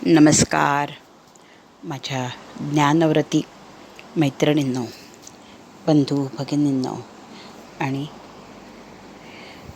नमस्कार माझ्या ज्ञानव्रती मैत्रिणींनो, बंधू भगिनींनो आणि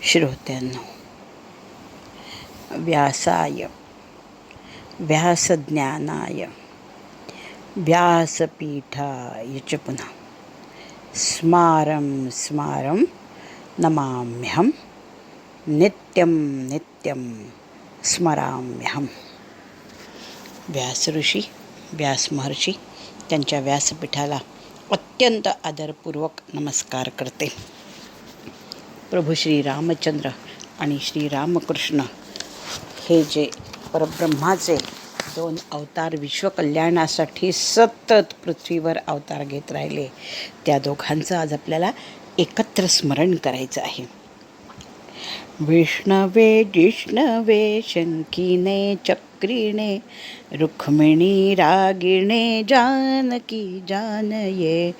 श्रोत्यांनो. व्यासाय व्यासज्ञानाय व्यासपीठाय च पुनः स्मारं स्मारं नमाम्यहं नित्यं नित्यं स्मराम्यहं. व्यास ऋषी, व्यास महर्षी त्यांच्या व्यासपीठाला अत्यंत आदरपूर्वक नमस्कार करते. प्रभू श्री रामचंद्र आणि श्री रामकृष्ण हे जे परब्रह्माचे दोन अवतार विश्वकल्याणासाठी सतत पृथ्वीवर अवतार घेत राहिले, त्या दोघांचं आज आपल्याला एकत्र स्मरण करायचं आहे. विष्णवे जिष्णवे शंकीने चक्रिणे रुक्मिणी रागिणे जानकी जानये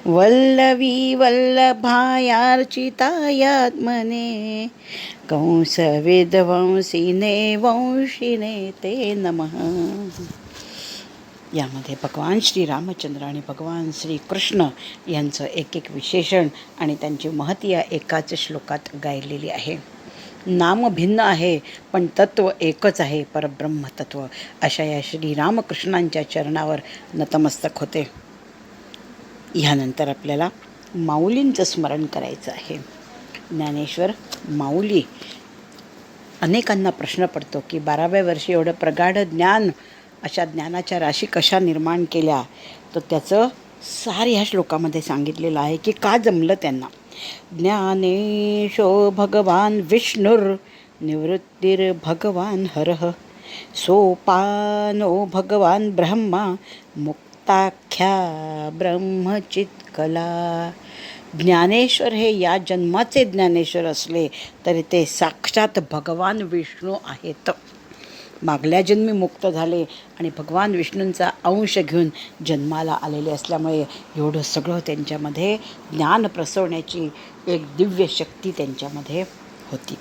वल्लवी वल्लभायार्चितायात्मने कंस विध्वंसिने वंशिने ते नमः. यामध्ये भगवान श्री रामचंद्र आणि भगवान श्री कृष्ण यांचं एक एक विशेषण आणि त्यांची महती या एकाच श्लोकात गायलेली आहे. नाम भिन्न आहे पण तत्व एकच आहे, परब्रह्म तत्व. अशा या श्री रामकृष्णांच्या चरणावर नतमस्तक होते. ह्यानंतर आपल्याला माऊलींचं स्मरण करायचं आहे. ज्ञानेश्वर माऊली. अनेकांना प्रश्न पडतो की 12व्या वर्षी एवढं प्रगाढ ज्ञान, अशा ज्ञानाच्या राशी कशा निर्माण केल्या. तर त्याचं सार ह्या श्लोकामध्ये सांगितलेलं आहे की का जमलं त्यांना. ज्ञानेशो भगवान विष्णुर निवृत्तीर भगवान हरः सोपानो भगवान ब्रह्मा मुक्ताख्या ब्रह्मचित्कला. ज्ञानेश्वर हे या जन्माचे ज्ञानेश्वर असले तरी ते साक्षात भगवान विष्णू आहेत. मागल्या जन्मी मुक्त झाले आणि भगवान विष्णूंचा अंश घेऊन जन्माला आलेले असल्यामुळे एवढं सगळं त्यांच्यामध्ये ज्ञान प्रसवण्याची एक दिव्य शक्ती त्यांच्यामध्ये होती.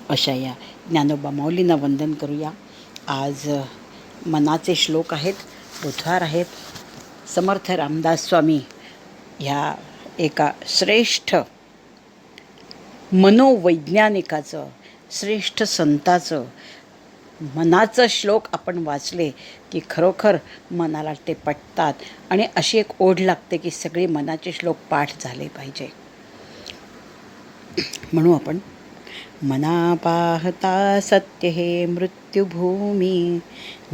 अशा या ज्ञानोबा माऊलींना वंदन करूया. आज मनाचे श्लोक आहेत, बुधवार आहेत. समर्थ रामदास स्वामी ह्या एका श्रेष्ठ मनोवैज्ञानिकाचं, श्रेष्ठ संताचं मनाचं श्लोक आपण वाचले की खरोखर मनाला ते पटतात आणि अशी एक ओढ लागते की सगळे मनाचे श्लोक पाठ झाले पाहिजे. म्हणू आपण. मना पाहता सत्य हे मृत्युभूमी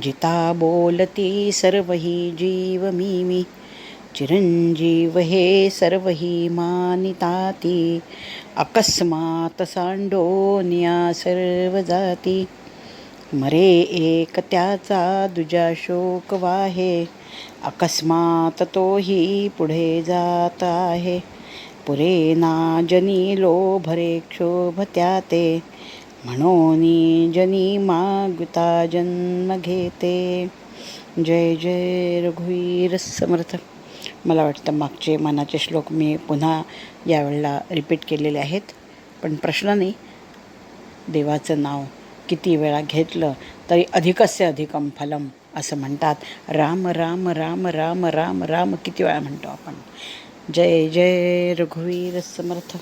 जिता बोलती सर्वही जीव मी चिरंजीव हे सर्वही मानिताती अकस्मात सांडोनिया सर्व जाती मरे एक त्याचा दुजा शोक वाहे अकस्मात तोही पुढे जात आहे पुरे ना जनी लोभरे क्षोभ त्याते म्हणून जनी मागुता जन्म घेते. जय जय रघुवीर समर्थ. मला वाटतं मागचे मनाचे श्लोक मी पुन्हा यावेळेला रिपीट केलेले आहेत, पण प्रश्न नाही. देवाचं नाव किती वेळा घेतलं तरी अधिकस्य अधिकम फलम असं म्हणतात. राम राम राम राम राम राम किती वेळा म्हणतो आपण. जय जय रघुवीर समर्थ.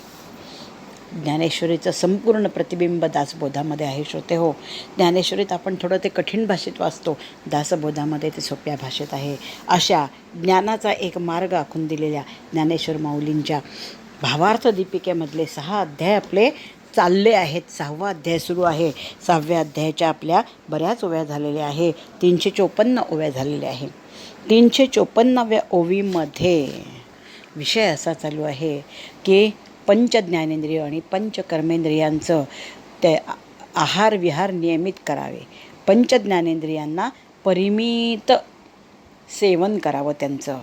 ज्ञानेश्वरीचं संपूर्ण प्रतिबिंब दासबोधामध्ये आहे. श्रोते हो, ज्ञानेश्वरीत आपण थोडं ते कठीण भाषेत वाचतो, दासबोधामध्ये ते सोप्या भाषेत आहे. अशा ज्ञानाचा एक मार्ग आखून दिलेल्या ज्ञानेश्वर माऊलींच्या भावार्थ दीपिकेमधले 6 अध्याय आपले चालले आहेत. 6वा अध्याय सुरू आहे. 6व्या अध्यायाच्या आपल्या बऱ्याच ओव्या झालेल्या आहे. 354 ओव्या झालेल्या आहे. 354व्या ओवीमध्ये विषय असा चालू आहे की पंचज्ञानेंद्रिय आणि पंचकर्मेंद्रियांचं ते आहार विहार नियमित करावे. पंचज्ञानेंद्रियांना परिमित सेवन करावं. त्यांचं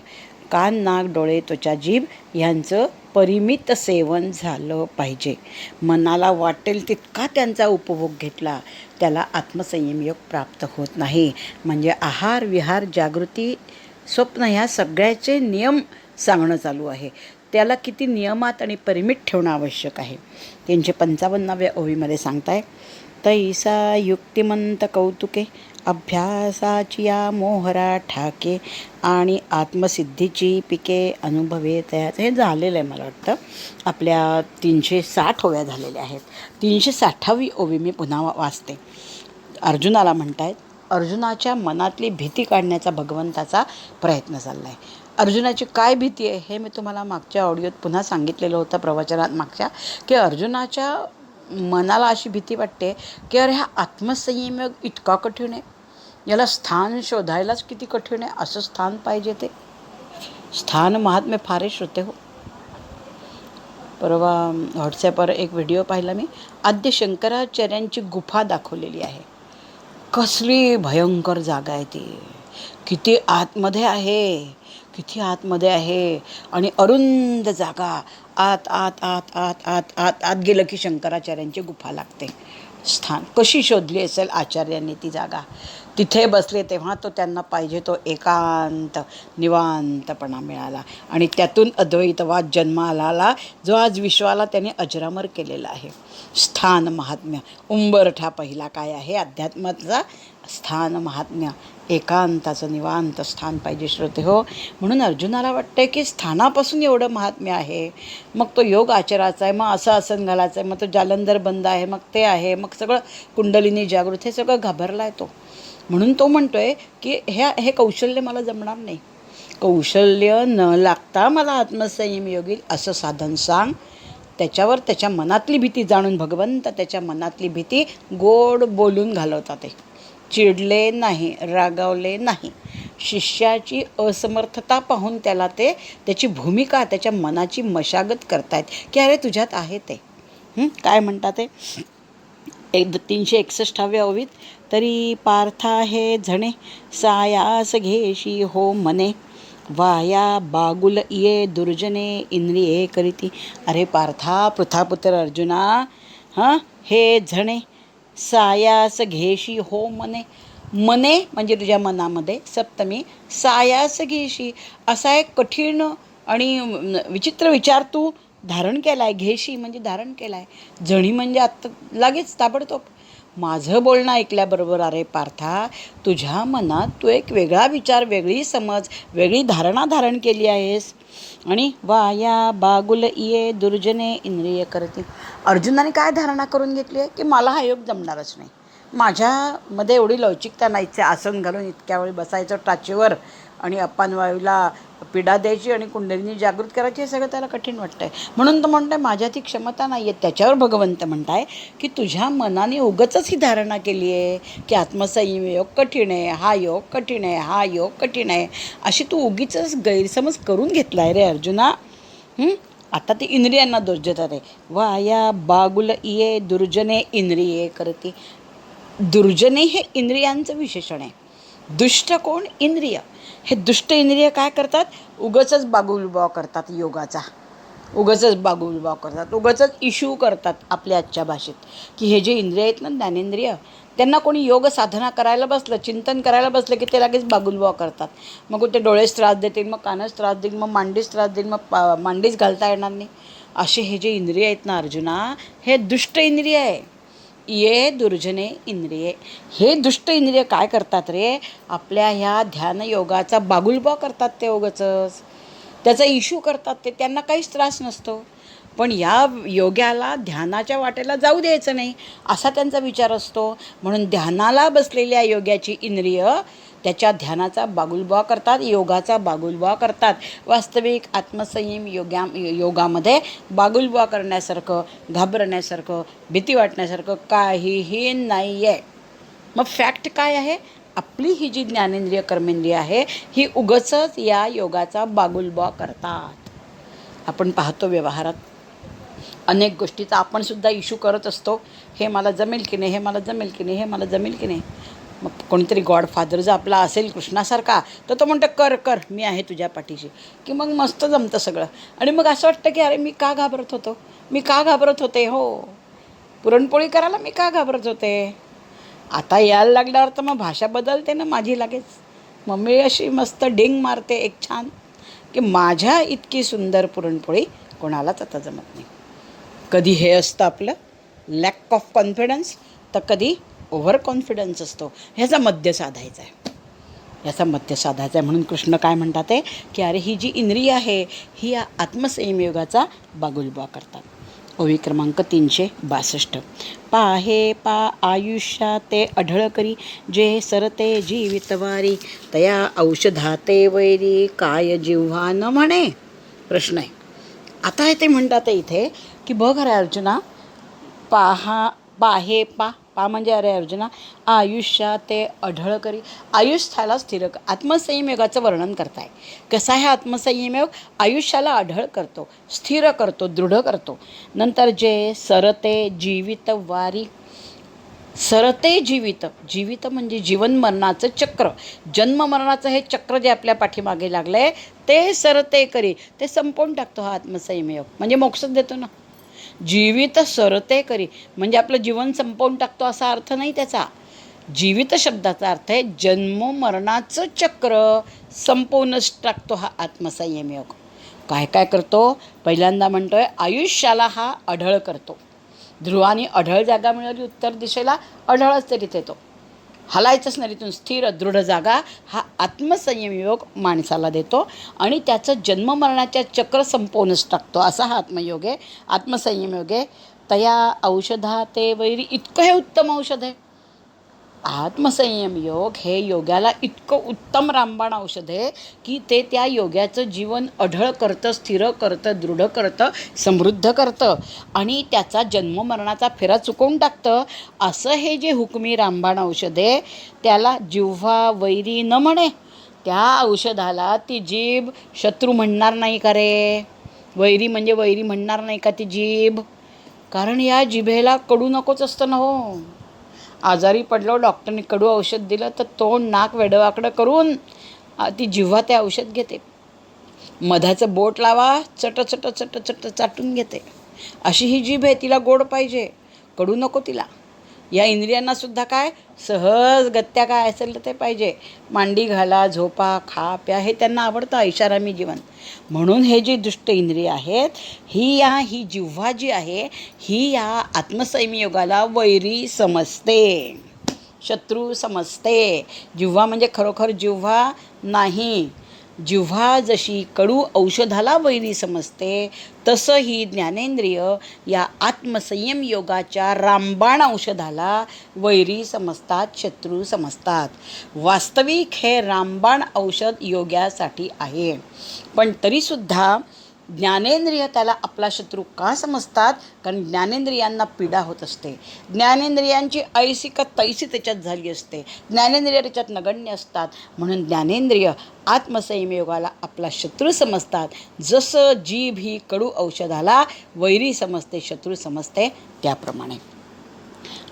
कान नाक डोळे त्वचा जीभ ह्यांचं परिमित सेवन झालं पाहिजे. मनाला वाटेल तितका त्यांचा उपभोग घेतला त्याला आत्मसंयम योग प्राप्त होत नाही. म्हणजे आहार विहार जागृती स्वप्न ह्या सगळ्याचे नियम सांगणं चालू आहे. त्याला किती नियमात आणि परिमित ठेवणं आवश्यक आहे. 355व्या ओवीमध्ये सांगताय तैसा युक्तिमंत कौतुके, अभ्यासाची या मोहरा ठाके, आणि आत्मसिद्धीची पिके अनुभवे तयार. हे झालेलं आहे मला वाटतं. आपल्या 360 ओव्या झालेल्या आहेत. 360वी ओवी मी पुन्हा वाचते. अर्जुनाला म्हणतायत, अर्जुनाच्या मनातली भीती काढण्याचा भगवंताचा प्रयत्न चालला आहे. अर्जुनाची काय भीती आहे हे मी तुम्हाला मागच्या ऑडिओत पुन्हा सांगितलेलं होतं, प्रवचनात मागच्या, की अर्जुनाच्या मनाला अशी भीती वाटते की अरे हा आत्मसंयम इतका कठीण आहे, याला स्थान शोधायलाच किती कठीण आहे. असं स्थान पाहिजे, ते स्थान महात्म्य फार श्रोते हो. परवा व्हॉट्सॲपवर एक व्हिडिओ पाहिला मी. आद्य शंकराचार्यांची गुफा दाखवलेली आहे. कसली भयंकर जागा आहे ती, किती आतमध्ये आहे, किती आतमध्ये आहे. आणि अरुंद जागा, आत आत आत आत आत आत आत गेलं की शंकराचार्यांची गुफा लागते. स्थान कशी शोधली असेल आचार्यांनी ती जागा. तिथे बसले तेव्हा तो त्यांना पाहिजे तो एकांत निवांतपणा मिळाला, आणि त्यातून अद्वैतवाद जन्माला आला, जो आज विश्वाला त्याने अजरामर केलेला आहे. स्थान महात्म्य उंबरठा पहिला काय आहे अध्यात्माचा? स्थान महात्म्य, एकांताचं निवांत स्थान पाहिजे श्रोते हो. म्हणून अर्जुनाला वाटतंय की स्थानापासून एवढं महात्म्य आहे, मग तो योग आचराचा आहे, मग असं आसन घालायचं आहे, मग तो जालंधर बंद आहे, मग ते आहे, मग सगळं कुंडलिनी जागृत, हे सगळं घाबरला आहे तो. म्हणून तो म्हणतोय की हे कौशल्य मला जमणार नाही. कौशल्य न लागता मला आत्मसंयम योगी असं साधन सांग. त्याच्यावर त्याच्या मनातली भीती जाणून भगवंत त्याच्या मनातली भीती गोड बोलून घालवतात. ते चिडले नाही, रागावले नाही. शिष्याची असमर्थता पाहून त्याला ते त्याची भूमिका, त्याच्या मनाची मशागत करतायत की अरे तुझ्यात आहे ते. काय म्हणतात ते 361व्या ओवीत, तरी पार्था हे झणे सायास घेशी हो मने, वाया बागुल ये दुर्जने इंद्रिये करीती. अरे पार्था, पृथापुत्र अर्जुना, हे झणे सायास घेशी हो मने. मने म्हणजे तुझ्या मनामध्ये, सप्तमी, सायास घेशी असा एक कठीण आणि विचित्र विचार तू धारण केला आहे. घेशी म्हणजे धारण केला आहे, झणी म्हणजे आत्ता लगेच ताबडतोब. माझं बोलणं ऐकल्याबरोबर अरे पार्था, तुझ्या मनात तू एक वेगळा विचार, वेगळी समज, वेगळी धारणा धारण केली आहेस. आणि वाया बागुल ये दुर्जने इंद्रिय करते. अर्जुनाने काय धारणा करून घेतली आहे की मला हा योग जमणारच नाही, माझ्यामध्ये एवढी लवचिकता नाहीच आहे. आसन घालून इतक्या वेळी बसायचं टाचेवर आणि अपानवायूला पिडा द्यायची आणि कुंडलिनी जागृत करायची, हे सगळं त्याला कठीण वाटतं आहे. म्हणून तो म्हणतो आहे माझ्यात ही क्षमता नाही आहे. त्याच्यावर भगवंत म्हणताय की तुझ्या मनाने उगाचच ही धारणा केली आहे की आत्मसंयम योग कठीण आहे, हा योग कठीण आहे, हा योग कठीण आहे, अशी तू उगीचच गैरसमज करून घेतला आहे रे अर्जुना. आता ती इंद्रियांना दोष देतात आहे. वाया बागुल ये दुर्जने इंद्रिये करते. दुर्जने हे इंद्रियांचं विशेषण आहे. दुष्ट कोण? इंद्रिय. हे दुष्ट इंद्रिय काय करतात? उगाचच बागुलबाव करतात योगाचा, उगाचच बागुलबाव करतात, उगाचच इश्यू करतात आपल्या आजच्या भाषेत, की हे जे इंद्रिय आहेत ना, ज्ञानेंद्रिय, त्यांना कोणी योग साधना करायला बसलं, चिंतन करायला बसलं की ते लगेच बागुलबाव करतात. मग ते डोळेच त्रास देतील, मग कानच त्रास देईल, मग मांडीच त्रास देईल, मग मांडीच घालता येणार नाही. असे हे जे इंद्रिय आहेत ना अर्जुना, हे दुष्ट इंद्रिय आहे. ये दुर्जने इंद्रिये. हे दुष्ट इंद्रिय काय करतात रे? आपल्या ह्या ध्यानयोगाचा बागुलबाव करतात. ते उगाचच त्याचा इश्यू करतात. ते त्यांना काहीच त्रास नसतो, पण या योग्याला ध्यानाच्या वाटेला जाऊ द्यायचं नाही असा त्यांचा विचार असतो. म्हणून ध्यानाला बसलेल्या योग्याची इंद्रिय त्याच्या ध्यानाचा बागुलबाव करतात, योगाचा बागुलबाव करतात. वास्तविक आत्मसंयम योगामध्ये बागुलबाव करण्यासारखं, घाबरण्यासारखं, भीती वाटण्यासारखं काहीही नाही आहे. मग फॅक्ट काय आहे? आपली ही जी ज्ञानेंद्रिय कर्मेंद्रिय आहे ही उगाचच या योगाचा बागुलबाव करतात. आपण पाहतो व्यवहारात अनेक गोष्टीचा आपण सुद्धा इश्यू करत असतो, हे मला जमेल की नाही, हे मला जमेल की नाही, हे मला जमेल की नाही. मग कोणीतरी गॉडफादर जर आपला असेल कृष्णासारखा, तर तो म्हणतो कर कर, मी आहे तुझ्या पाठीशी, की मग मस्त जमतं सगळं. आणि मग असं वाटतं की अरे मी का घाबरत होतो, मी का घाबरत होते, हो पुरणपोळी करायला मी का घाबरत होते. आता यायला लागल्यावर तर मग भाषा बदलते ना माझी लगेच. मम्मी अशी मस्त डिंग मारते एक छान, की माझ्या इतकी सुंदर पुरणपोळी कोणालाच आता जमत नाही. कधी हे असतं आपलं लॅक ऑफ कॉन्फिडन्स, तर कधी ओव्हर कॉन्फिडन्स असतो. ह्याचा मध्य साधायचा आहे. म्हणून कृष्ण काय म्हणतात आहे की अरे ही जी इंद्रिय आहे ही या आत्मसंयमयोगाचा बागुलबा करतात. ओवी क्रमांक 362. पाहे पा आयुष्या ते अढळ करी जे सरते जीवितवारी तया औषधाते वैरी काय जिव्हा न म्हणे. प्रश्न आहे. आता ते म्हणतात इथे की बघ रे अर्जुना, पाहे पा म्हणजे अरे अर्जुना, आयुष्या ते अढळ करी, आयुष्याला स्थिर आत्मसंयमयोगाचं वर्णन करताय. कसा आहे आत्मसंयमयोग? आयुष्याला अढळ करतो, स्थिर करतो, दृढ करतो. नंतर जे सरते जीवित वारी, सरते जीवित म्हणजे जीवन मरणाचं चक्र, जन्म मरणाचं हे चक्र जे आपल्या पाठीमागे लागलंय ते सरते करी, ते संपवून टाकतो हा आत्मसंयमयोग. म्हणजे मोक्षच देतो ना. जीवित सरते करी म्हणजे आपलं जीवन संपवून टाकतो असा अर्थ नाही त्याचा. जीवित शब्दाचा अर्थ आहे जन्म मरणाचं चक्र संपवूनच टाकतो हा आत्मसंयमयोग. काय काय करतो? पहिल्यांदा म्हणतोय आयुष्याला हा अढळ करतो. ध्रुवानी अढळ जागा मिळाली उत्तर दिशेला, अढळच तरी येतो, हलायचंच नाही तिथून. स्थिर दृढ जागा हा आत्मसंयमयोग माणसाला देतो आणि त्याचं जन्ममरणाच्या चक्र संपवूनच टाकतो असा हा आत्मयोग आहे, आत्मसंयमयोग आहे. तया औषधा ते वैरी, इतकं हे उत्तम औषध आहे. आत्मसंयम योग हे योग्याला इतकं उत्तम रामबाण औषध आहे की ते त्या योग्याचं जीवन अढळ करतं, स्थिर करतं, दृढ करतं, समृद्ध करतं आणि त्याचा जन्ममरणाचा फेरा चुकवून टाकतं. असं हे जे हुकमी रामबाण औषध आहे त्याला जिव्हा वैरी न म्हणे. त्या औषधाला ती जीभ शत्रू म्हणणार नाही का रे? वैरी म्हणजे वैरी म्हणणार नाही का ती जीभ? कारण या जिभेला कडू नकोच असतं ना हो. आजारी पडलो, डॉक्टरने कडू औषध दिलं तर तोंड नाक वेडवाकडं करून ती जिव्हा ते औषध घेते. मधाचं बोट लावा, चट चट चट चट चाटून घेते. अशी ही जीभ आहे, तिला गोड पाहिजे, कडू नको तिला. या इंद्रियांनासुद्धा काय सहज गत्या काय असेल तर ते पाहिजे. मांडी घाला, झोपा, खा प्या हे त्यांना आवडतं, ऐशारामी जीवन. म्हणून हे जी दुष्ट इंद्रिय आहेत ही जिव्हा जी आहे ही या आत्मसंयमयोगाला वैरी समजते, शत्रू समजते. जिव्हा म्हणजे खरोखर जिव्हा नाही. जिव्हा जशी कडू औषधाला वैरी समजते तसं ही ज्ञानेंद्रिय या आत्मसंयम योगाच्या रामबाण औषधाला वैरी समजतात, शत्रू समजतात. वास्तविक हे रामबाण औषध योग्यासाठी आहे, पण तरीसुद्धा ज्ञानेंद्रिय त्याला आपला शत्रू का समजतात? कारण ज्ञानेंद्रियांना पीडा होत असते. ज्ञानेंद्रियांची ऐसी का तैसी त्याच्यात झाली असते. ज्ञानेंद्रिय त्याच्यात नगण्य असतात. म्हणून ज्ञानेंद्रिय आत्मसंयमयोगाला आपला शत्रू समजतात. जसं जीभ ही कडू औषधाला वैरी समजते, शत्रू समजते, त्याप्रमाणे.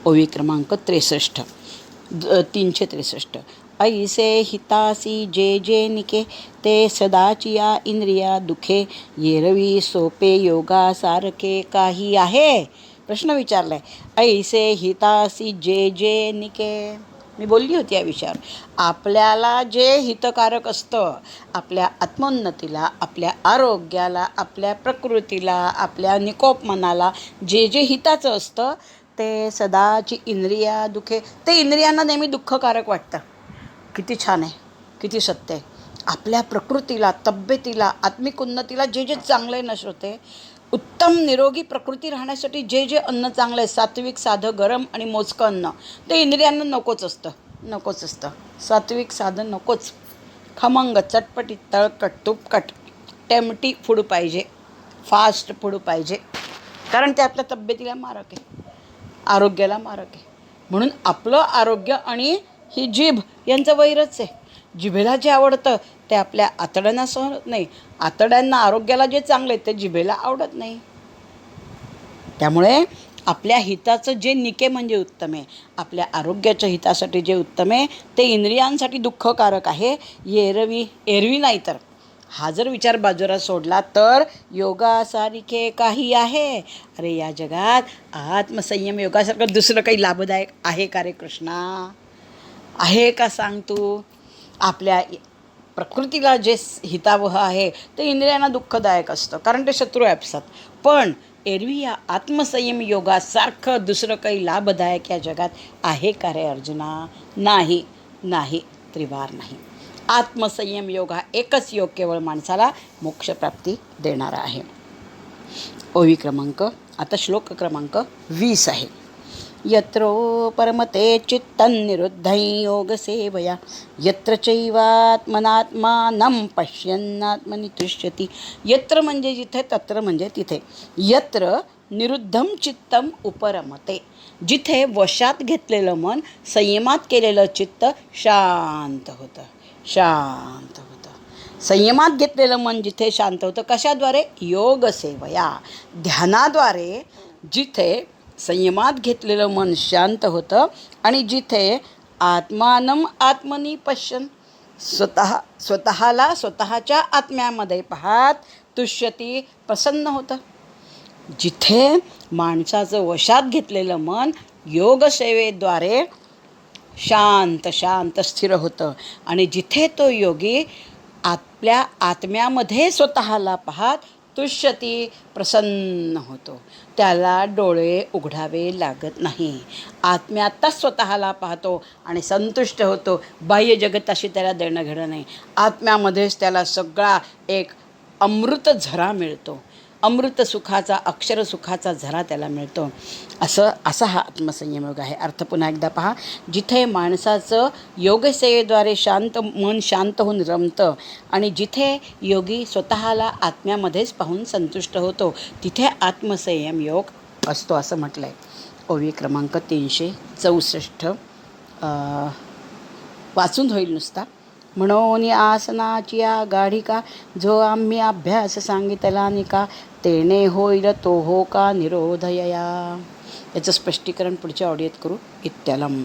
ओवी क्रमांक 363. ऐसे हितासी जे जे निके ते सदाचिया इंद्रिया दुखे येरवी सोपे योगा सारखे काही आहे. प्रश्न विचारलाय. ऐसे हितासी जे जे निके, मी बोलली होती या विषयावर. आपल्याला जे हितकारक असतं, आपल्या आत्मोन्नतीला, आपल्या आरोग्याला, आपल्या प्रकृतीला, आपल्या निकोप मनाला जे जे हिताचं असतं ते सदाची इंद्रिया दुखे, ते इंद्रियांना नेहमी दुःखकारक वाटतं. किती छान आहे, किती सत्य आहे. आपल्या प्रकृतीला, तब्येतीला, आत्मिक उन्नतीला जे जे चांगलं आहे नश्वते, उत्तम निरोगी प्रकृती राहण्यासाठी जे जे अन्न चांगलं आहे, सात्विक, साधं, गरम आणि मोजकं अन्न, ते इंद्रियांना नकोच असतं. सात्विक साधं नकोच. खमंग, चटपटीत, तळकट, तुपकट, टेमटी फूड पाहिजे, फास्ट फूड पाहिजे. कारण ते आपल्या तब्येतीला मारक आहे, आरोग्याला मारक आहे. म्हणून आपलं आरोग्य आणि ही जीभ यांचं वैरच आहे. जिभेला जे आवडतं ते आपल्या आतड्यांना सहन होत नाही. आतड्यांना, आरोग्याला जे चांगलं आहे ते जिभेला आवडत नाही. त्यामुळे आपल्या हिताचं जे निके म्हणजे उत्तम आहे, आपल्या आरोग्याच्या हितासाठी जे उत्तम आहे ते इंद्रियांसाठी दुःखकारक आहे. एरवी नाही तर हा जर विचार बाजूला सोडला तर योगासारखे काही आहे. अरे या जगात आत्मसंयम योगासारखं दुसरं काही लाभदायक आहे का रे कृष्णा? आहे का सांग तू? आपल्या प्रकृतीला जे हितावह आहे ते इंद्रियांना दुःखदायक असतं, कारण ते शत्रू आहे आपसात. पण एरवी या आत्मसंयम योगासारखं दुसरं काही लाभदायक या जगात आहे का रे अर्जुना? नाही, नाही, त्रिवार नाही. आत्मसंयम योग हा एकच योग केवळ माणसाला मोक्षप्राप्ती देणारा आहे. ओवी क्रमांक, आता श्लोक क्रमांक 20 आहे. यत्रो परमते चित्तं निरुद्धं योगसेवया यत्र चैवात्मनात्मानं पश्यन्नात्मनि तुष्यति. यत्र म्हणजे जिथे, तत्र म्हणजे तिथे. यत्र निरुद्धं चित्तं उपरमते, जिथे वशात घेतलेलं मन, संयमात केलेलं चित्त शांत होतं, शांत होतं. संयमात घेतलेलं मन जिथे शांत होतं, कशाद्वारे? योगसेवया, ध्यानाद्वारे. जिथे संयमात घेतलेलं मन शांत होतं आणि जिथे आत्मानं आत्मनी पश्यन, स्वतःला स्वतःच्या आत्म्यामध्ये पाहत तुष्यती, प्रसन्न होतं. जिथे माणसाचं वशात घेतलेलं मन योगसेवेद्वारे शांत शांत स्थिर होतं आणि जिथे तो योगी आपल्या आत्म्यामध्ये स्वतःला पाहत तुष्यती, प्रसन्न होतो, त्याला डोळे उघडावे लागत नाही. आत्म्यातच स्वतःला पाहतो आणि संतुष्ट होतो. बाह्य जगताशी त्याला देणं घेणं नाही. आत्म्यामध्येच त्याला सगळा एक अमृत झरा मिळतो, अमृत सुखाचा, अक्षर सुखाचा झरा त्याला मिळतो. असा हा आत्मसंयम योग आहे. अर्थ पुन्हा एकदा पहा. जिथे माणसाचं योगसेवेद्वारे मन शांत होऊन रमतं आणि जिथे योगी स्वतःला आत्म्यामध्येच पाहून संतुष्ट होतो, तिथे आत्मसंयम योग असतो असं म्हटलं आहे. ओवी क्रमांक 364 वाचून होईल नुसता. म्हणून आसनाची गाढिका जो आम्ही अभ्यास सांगितला निका तेने होईल तो हो का निरोधया. याचं स्पष्टीकरण पुढच्या ऑडिओत करू. इत्यालम.